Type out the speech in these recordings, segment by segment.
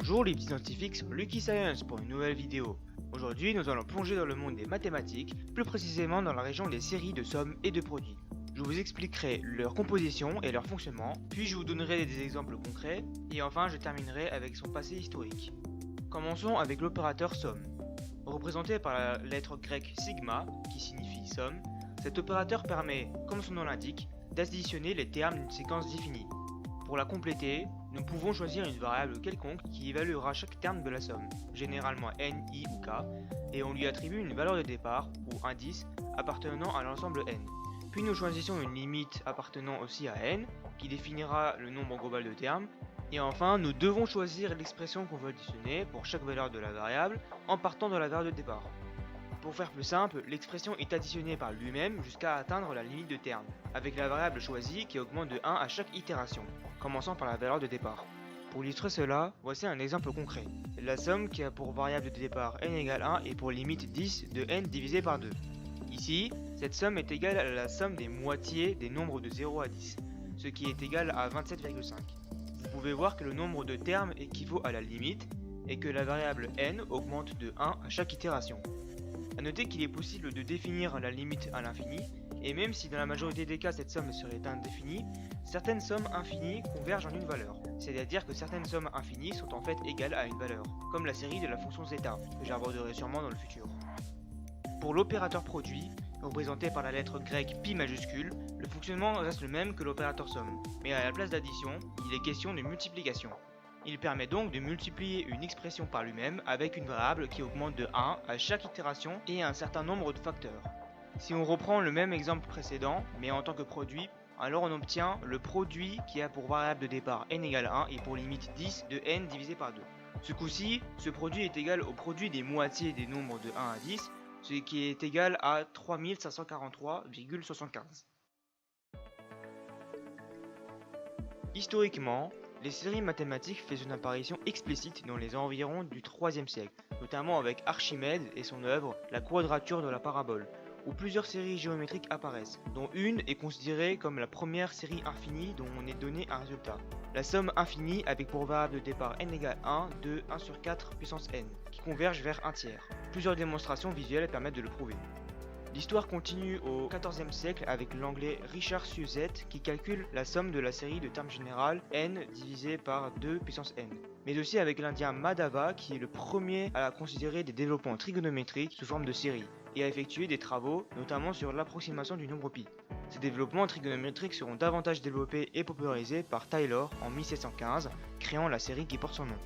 Bonjour les petits scientifiques sur Lucky Science pour une nouvelle vidéo. Aujourd'hui nous allons plonger dans le monde des mathématiques, plus précisément dans la région des séries de sommes et de produits. Je vous expliquerai leur composition et leur fonctionnement, puis je vous donnerai des exemples concrets, et enfin je terminerai avec son passé historique. Commençons avec l'opérateur somme. Représenté par la lettre grecque sigma, qui signifie somme, cet opérateur permet, comme son nom l'indique, d'additionner les termes d'une séquence définie. Pour la compléter, nous pouvons choisir une variable quelconque qui évaluera chaque terme de la somme, généralement n, i ou k, et on lui attribue une valeur de départ, ou indice, appartenant à l'ensemble n. Puis nous choisissons une limite appartenant aussi à n, qui définira le nombre global de termes, et enfin nous devons choisir l'expression qu'on veut additionner pour chaque valeur de la variable, en partant de la valeur de départ. Pour faire plus simple, l'expression est additionnée par lui-même jusqu'à atteindre la limite de terme, avec la variable choisie qui augmente de 1 à chaque itération, commençant par la valeur de départ. Pour illustrer cela, voici un exemple concret. La somme qui a pour variable de départ n égale 1 et pour limite 10 de n divisé par 2. Ici, cette somme est égale à la somme des moitiés des nombres de 0 à 10, ce qui est égal à 27,5. Vous pouvez voir que le nombre de termes équivaut à la limite, et que la variable n augmente de 1 à chaque itération. A noter qu'il est possible de définir la limite à l'infini, et même si dans la majorité des cas cette somme serait indéfinie, certaines sommes infinies convergent en une valeur, c'est-à-dire que certaines sommes infinies sont en fait égales à une valeur, comme la série de la fonction zeta, que j'aborderai sûrement dans le futur. Pour l'opérateur produit, représenté par la lettre grecque pi majuscule, le fonctionnement reste le même que l'opérateur somme, mais à la place d'addition, il est question de multiplication. Il permet donc de multiplier une expression par lui-même avec une variable qui augmente de 1 à chaque itération et un certain nombre de facteurs. Si on reprend le même exemple précédent, mais en tant que produit, alors on obtient le produit qui a pour variable de départ n égale 1 et pour limite 10 de n divisé par 2. Ce coup-ci, ce produit est égal au produit des moitiés des nombres de 1 à 10, ce qui est égal à 3543,75. Historiquement, les séries mathématiques faisaient une apparition explicite dans les environs du IIIe siècle, notamment avec Archimède et son œuvre La quadrature de la parabole, où plusieurs séries géométriques apparaissent, dont une est considérée comme la première série infinie dont on est donné un résultat. La somme infinie avec pour variable de départ n égale 1 de 1 sur 4 puissance n, qui converge vers 1 tiers. Plusieurs démonstrations visuelles permettent de le prouver. L'histoire continue au XIVe siècle avec l'anglais Richard Suzette qui calcule la somme de la série de termes générales n divisé par 2 puissance n. Mais aussi avec l'indien Madhava qui est le premier à considérer des développements trigonométriques sous forme de série et à effectuer des travaux notamment sur l'approximation du nombre pi. Ces développements trigonométriques seront davantage développés et popularisés par Taylor en 1715, créant la série qui porte son nom.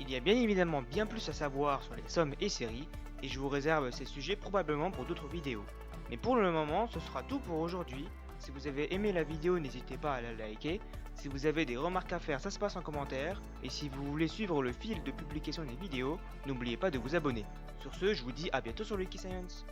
Il y a bien évidemment bien plus à savoir sur les sommes et séries, et je vous réserve ces sujets probablement pour d'autres vidéos. Mais pour le moment, ce sera tout pour aujourd'hui. Si vous avez aimé la vidéo, n'hésitez pas à la liker. Si vous avez des remarques à faire, ça se passe en commentaire. Et si vous voulez suivre le fil de publication des vidéos, n'oubliez pas de vous abonner. Sur ce, je vous dis à bientôt sur Lucky Science.